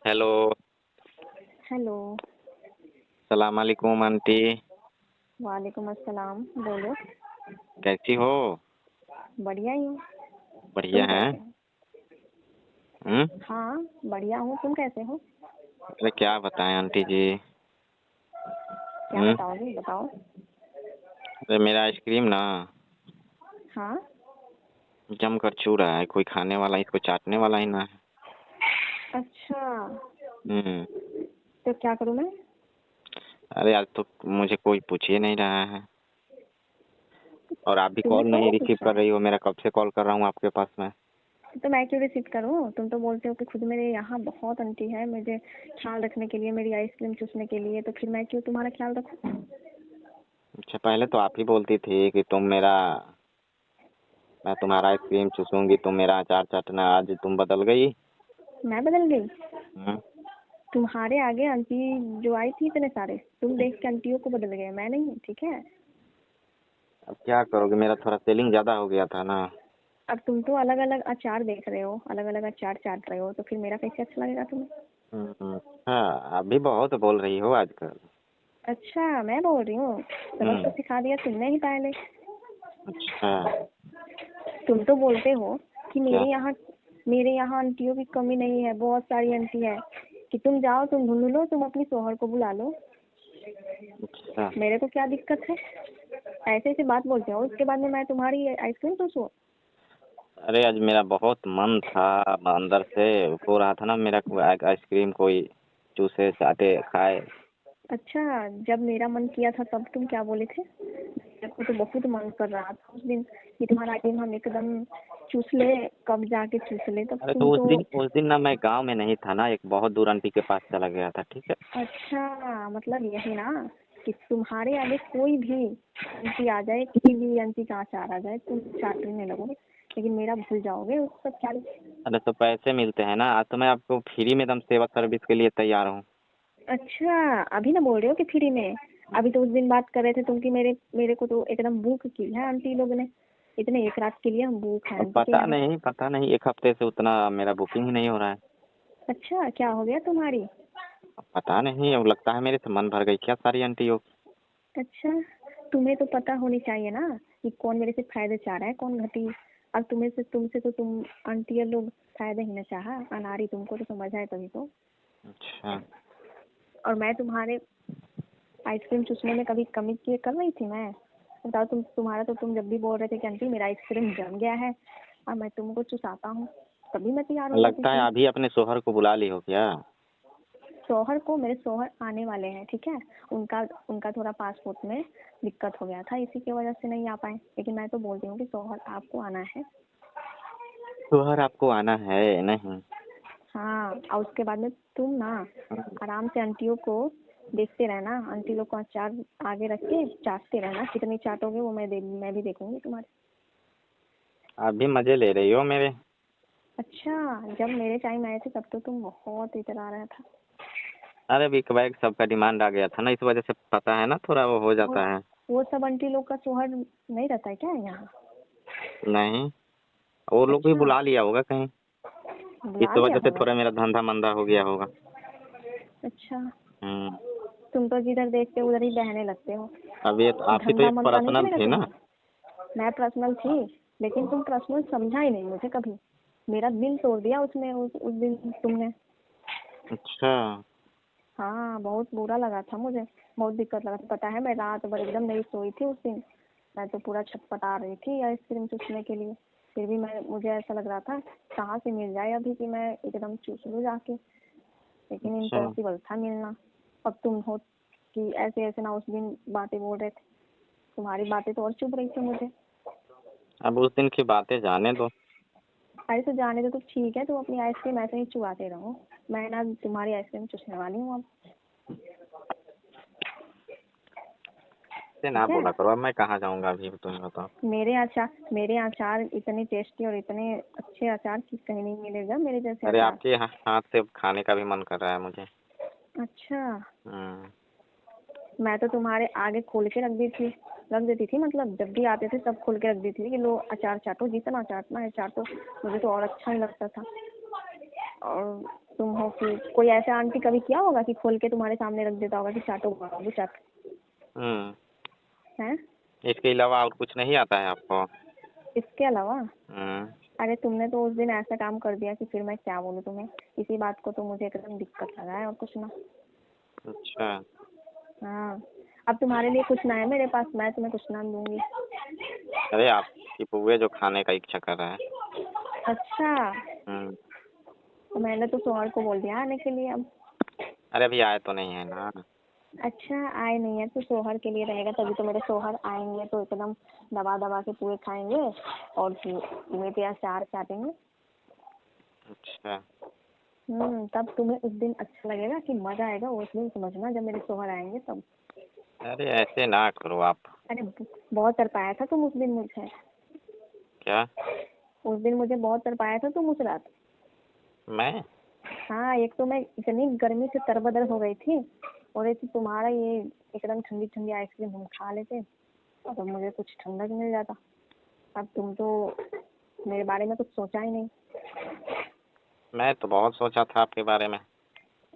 Hello. Hello. सलाम अलैकुम aunty. वालेकुम अस्सलाम। बोलो। कैसी हो? बढ़िया ही हूँ। बढ़िया तुम है। कैसे हो? हम्म। हाँ, बढ़िया हूँ। तुम कैसे हो? अरे क्या बताएं आंटी जी। क्या हम्म। बताओगे? बताओ। अरे मेरा आइसक्रीम ना हाँ। जम कर छू रहा है, कोई खाने वाला इसको चाटने वाला ही ना है। अच्छा, हम्म। तो क्या करूँ मैं? अरे आज तो मुझे कोई पूछ ही नहीं रहा है, और आप भी तुम्हें कॉल कौन नहीं पूछ रिसीव रहा कर है? रही हो। मेरा कब से कॉल कर रहा हूँ आपके पास में। तो मैं क्यों रिसीव करूँ? तुम तो बोलते हो कि खुद मेरे यहाँ बहुत आंटी है मुझे ख्याल रखने के लिए, मेरी आइसक्रीम चूसने के लिए, तो फिर मैं क्यों तुम्हारा ख्याल रखूँ? अच्छा, पहले तो आप ही बोलती थी कि मैं तुम्हारा आइसक्रीम चूसूंगी, तुम मेरा अचार चाटना। आज तुम बदल गई। मैं बदल गई? हम्म। तुम्हारे आगे आंटी जो आई थी इतने सारे, तुम देख के आंटियों को बदल गए, मैं नहीं। ठीक है। अब क्या करोगे, मेरा थोड़ा सेलिंग ज्यादा हो गया था ना। अब तुम तो अलग अलग अचार देख रहे हो, अलग अलग अचार चाट रहे हो, तो फिर मेरा कैसे अच्छा लगेगा तुम्हें? हाँ, अभी बहुत बोल रही हो आजकल। अच्छा, मैं बोल रही हूँ? सबक तो सिखा दिया तुमने ही पहले। अच्छा। तुम तो बोलते हो कि क्या? मेरे यहाँ आंटियों की कमी नहीं है, बहुत सारी आंटी है, कि तुम जाओ, तुम ढूंढ लो, तुम अपनी शोहर को बुला लो। अच्छा। मेरे को क्या दिक्कत है? ऐसे ऐसे बात बोलते हो, उसके बाद में मैं तुम्हारी आइसक्रीम चूसूं? अरे आज मेरा बहुत मन था, अंदर से हो रहा था ना मेरा आइसक्रीम कोई चूसे चाटे खाए। अच्छा, जब मेरा मन किया था तब तुम क्या बोले थे? मेरे को तो बहुत मन कर रहा था उस दिन कि तुम्हारा आइसक्रीम हम एकदम चूस ले, कब जाके चूस ले, तब अरे तुम तो तो। उस दिन ना मैं गांव में नहीं था ना, एक बहुत दूर आंटी के पास चला गया था। ठीक है। अच्छा, मतलब यही ना कि तुम्हारे आगे कोई भी आंटी आ जाए, किसी भी आंटी का अचार आ जाए, तुम चाटने लगोगे, लेकिन मेरा भूल जाओगे उसका क्या? अरे तो पैसे मिलते हैं ना, आज तो मैं आपको फ्री में एकदम सेवा सर्विस के लिए तैयार हूँ। अच्छा, अभी ना बोल रहे हो कि फ्री में? अभी तो उस दिन बात कर रहे थे तुम कि मेरे को तो एकदम भूख की है आंटी लोग ने, इतने एक रात के लिए हम भूख है अब आंटी के यहाँ। पता नहीं, एक हफ्ते से उतना मेरा बुकिंग ही नहीं हो रहा है। अच्छा, क्या हो गया तुम्हारी? अब पता नहीं, अब लगता है मेरे से मन भर गई क्या सारी आंटियों की। अच्छा, तुम्हें तो पता होनी चाहिए ना कि कौन मेरे से फायदे चाह रहा है, कौन घटी। अब तुमसे तो तुम आंटी लोग फायदा ही ना चाहा, अनारी तुमको तो समझ आए तभी तो। अच्छा। और मैं तुम्हारे आइसक्रीम चूसने में कभी कमी किए कर रही थी मैं? बताओ, तुम्हारा तो तुम जब भी बोल रहे थे कि आंटी मेरा आइसक्रीम जम गया है और मैं तुमको चुसाता हूँ, तभी मैं तैयार हो जाती लगता है थी। अभी अपने शोहर को बुला ली हो क्या? शौहर को, मेरे शौहर आने वाले हैं, ठीक है। उनका उनका थोड़ा पासपोर्ट में दिक्कत हो गया था, इसी की वजह से नहीं आ पाए, लेकिन मैं तो बोलती हूँ कि शौहर आपको आना है। शोहर आपको आना है नहीं? हाँ, और उसके बाद में तुम ना आराम से आंटियों को देखते रहना, आंटी लोग को अचार आगे रख के चाटते रहना, कितनी चाटोगे वो मैं भी देखूंगी तुम्हारे। आप भी मजे ले रही हो मेरे। अच्छा, जब मेरे टाइम आए थे तब तो तुम बहुत इतरा रहा था। अरे अभी एक सबका डिमांड आ गया था ना, इस वजह से पता है ना, थोड़ा वो हो वो जाता है। वो सब आंटी लोग का शौहर नहीं रहता है क्या यहाँ? नहीं, वो लोग भी अच्छा, बुला लिया होगा कहीं, बुला इस लिया वजह से होगा। थोड़ा मेरा धंधा मंदा हो गया होगा। अच्छा, हम्म। तुम तो जिधर देखते हो उधर ही बहने लगते हो। अब ये तो आप ही तो धंधा एक मंदा नहीं पर्सनल चलेगा थे ना। तुम्हारा? मैं पर्सनल थी, लेकिन तुम पर्सनल समझा ही नहीं मुझे कभी। मेरा दिल तोड़ दिया उसमें, उस दिन तुमने। अच्छा। हाँ, बहुत बुरा लगा था मुझे, बहुत दिक्कत लगा था। पता है, मैं रात भर एकदम नहीं सोई थी उस दिन। मैं तो पूरा छटपटा रही थी आइसक्रीम चूसने के लिए। फिर भी मुझे ऐसा लग रहा था कहाँ से मिल जाए अभी कि मैं एकदम चूस लूँ जाके, लेकिन अच्छा। इम्पॉसिबल था मिलना। अब तुम हो कि ऐसे ऐसे ना उस दिन बातें बोल रहे थे, तुम्हारी बातें तो और चुभ रही थी मुझे। अब उस दिन की बातें जाने दो। अरे तो जाने दो तो ठीक है, तुम अपनी आइसक्रीम ऐसे ही चुबाते रहो, मैं ना तुम्हारी आइसक्रीम चूसने वाली हूँ अब। से ना ठीक है। बोला करो, अब मैं कहाँ जाऊंगा अभी, तुम बताओ। मेरे अचार इतने टेस्टी और इतने अच्छे अचार की कहीं नहीं मिलेगा मेरे जैसे अरे अचार। आपके हाथ से खाने का भी मन कर रहा है मुझे। अच्छा, हम्म। मैं तो तुम्हारे आगे खोल के रख देती थी, मतलब जब भी आते थे तब खोल के रख देती थी कि लो अचार चाटो, जितना चाटना है चाटो। मुझे तो और अच्छा ही लगता था। और तुम हो कि कोई ऐसा आंटी कभी किया होगा कि खोल के तुम्हारे सामने रख देता होगा कि चाटो बाबू चाट है? इसके अलावा और कुछ नहीं आता है आपको? इसके अलावा अरे तुमने तो उस दिन ऐसा काम कर दिया कि फिर मैं क्या बोलूँ तुम्हें। इसी बात को तो मुझे एकदम दिक्कत लगा है और कुछ ना। अच्छा। हाँ, अब तुम्हारे लिए कुछ ना है मेरे पास, मैं तुम्हें कुछ ना दूंगी। अरे आपकी पुए जो खाने का इच्छा कर रहा है। अच्छा, तो मैंने तो शोहर को बोल दिया आने के लिए अब। अरे अभी आए तो नहीं है ना। अच्छा, आए नहीं है तो शोहर के लिए रहेगा, तभी तो मेरे शोहर आएंगे तो एकदम दबा दबा के पुए खाएंगे और मीठे अचार चाटेंगे। अच्छा। तब तुम्हें उस दिन अच्छा लगेगा कि मजा आएगा, उस दिन समझना जब मेरे शोहर आएंगे तब। अरे ऐसे ना करो आप। अरे बहुत तरपाया था तुम उस दिन मुझे। क्या? उस दिन मुझे बहुत तरपाया था तुम उस रात। मैं? हाँ, एक तो मैं इतनी गर्मी से तरबदर हो गई थी और एक तुम्हारा ये एकदम ठंडी ठंडी आइसक्रीम हम खा लेते और अब मुझे कुछ ठंडक मिल जाता। अब तुम तो मेरे बारे में कुछ सोचा ही नहीं। मैं तो बहुत सोचा था आपके बारे में।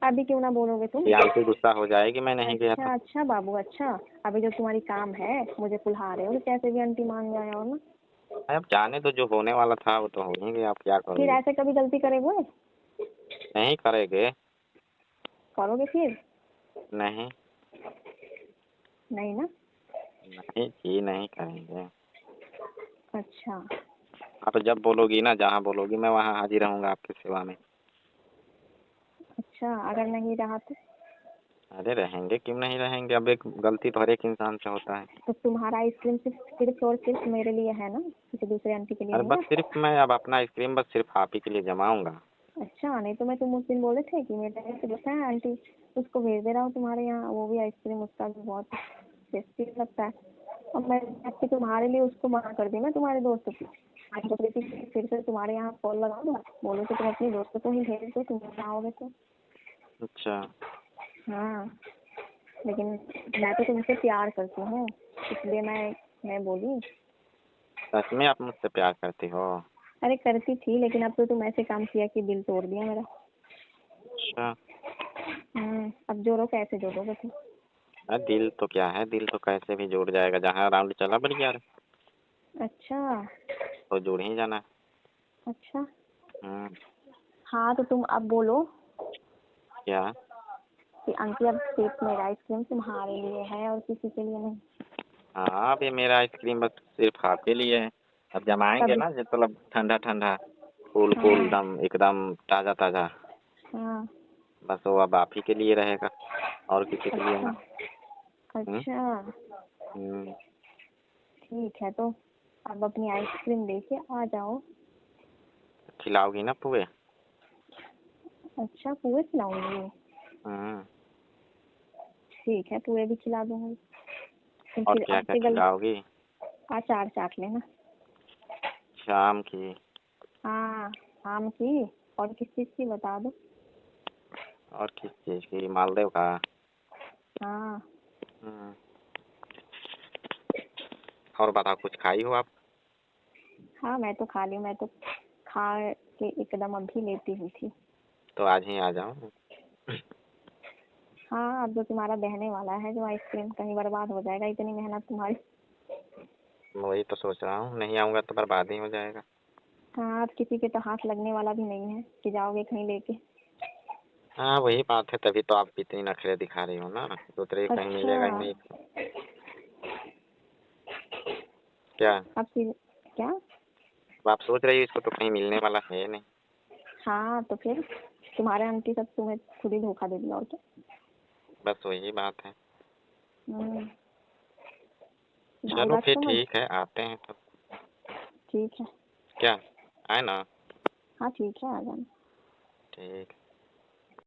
अभी क्यों ना बोलोगे तुम? ये आंटी गुस्सा हो जाएगी मैं नहीं गया अच्छा था। अच्छा बाबू, अच्छा अभी जो तुम्हारी काम है मुझे कुल्हा रहे हो कि कैसे भी आंटी मान जाए और ना। अब जाने तो जो होने वाला था वो तो हो ही गया, आप क्या फिर करोगे? ऐसे कभी गलती करोगे? नहीं करेंगे। करोगे फिर? नहीं। नहीं ना? नहीं जी, नहीं करेंगे। अच्छा। आप जब बोलोगी ना, जहाँ बोलोगी मैं वहाँ हाजिर रहूँगा आपकी सेवा में। अच्छा, अगर नहीं रहा तो? अरे रहेंगे, क्यों नहीं रहेंगे? अब एक गलती तो हर एक इंसान से होता है। तो तुम्हारा आइसक्रीम सिर्फ और सिर्फ मेरे लिए है ना, किसी दूसरे आंटी के लिए अरे नहीं बस है? सिर्फ मैं अब अपना आइसक्रीम बस सिर्फ आप ही के लिए जमाऊंगा। अच्छा, नहीं तो मैं तुम उस दिन बोले थे कि मेरे यहाँ से बसा है आंटी, उसको भेज दे रहा हूँ तुम्हारे यहाँ, वो भी आइसक्रीम उसका भी बहुत टेस्टी लगता है। और मैं आपकी तुम्हारे लिए उसको मना कर दी मैं तुम्हारे दोस्त को। आज सोच रही थी कि फिर से तुम्हारे यहाँ कॉल लगा दूँ, बोलो तो तुम अपने दोस्त को ही भेज दो, तुम आओगे तो। अच्छा। हाँ, लेकिन मैं तो तुमसे प्यार करती हूँ, इसलिए मैं बोली। सच में आप मुझसे प्यार करती हो? अरे करती थी, लेकिन अब तो तुम ऐसे काम किया कि दिल तोड़ दिया मेरा। अच्छा। अब जोड़ो, कैसे जोड़ोगे तुम? अरे दिल तो क्या है, दिल तो कैसे भी जुड़ जाएगा, जहाँ राउंड चला बढ़िया अच्छा। तो जुड़ ही जाना। अच्छा। हम्म। हाँ, तो तुम अब बोलो क्या? कि आंटी अब सिर्फ मेरा आइसक्रीम तुम्हारे लिए है और किसी के लिए नहीं। हाँ, अब ये मेरा आइसक्रीम बस सिर्फ आपके लिए है। अब जमाएंगे तभी। ना, जो मतलब ठंडा ठंडा कूल कूल हाँ दम एकदम ताज़ा ताज़ा, हाँ। बस वो अब आप ही के लिए रहेगा और किसी के लिए अच्छा ना। हम्म। अच्छा। हम्म। ठीक है, तो अब अपनी आइसक्रीम लेके आ जाओ। खिलाओगी ना पुए? अच्छा, पूरे खिलाऊंगी? हम्म। ठीक है, पूरे भी खिला दूंगी। और फिर क्या अब क्या से गल खिलाओगी? अचार चाट लेना। शाम की? हाँ, आम की और किस चीज़ की बता दो। और किस चीज़ की? मालदेव का? हाँ। हम्म। और बताओ, कुछ खाई हो आप? हाँ, मैं तो खा ली, मैं तो खा के एकदम अभी लेटी हुई थी। तो आज ही आ जाओ। हाँ, अब जो तुम्हारा बहने वाला है जो आइसक्रीम, कहीं बर्बाद हो जाएगा इतनी मेहनत तुम्हारी। वही तो सोच रहा हूँ, नहीं आऊँगा तो बर्बाद ही हो जाएगा। हाँ, अब किसी के तो हाथ लगने वाला भी नहीं है कि जाओगे कहीं लेके। हाँ वही बात है, तभी तो आप इतनी नखरे दिखा रही हो ना, दूसरे कहीं अच्छा। मिलेगा ही नहीं। क्या? अब फिर क्या? अब आप सोच रही हो इसको तो कहीं मिलने वाला है नहीं। हाँ, तो फिर तुम्हारे आंटी सब तुम्हें खुद ही धोखा दे दिया और क्या। बस वही बात है। हम्म, दाल चलो भात फिर समझ। ठीक है, आते हैं तो। ठीक है। क्या? आए ना? हाँ ठीक है, आ जाना। ठीक।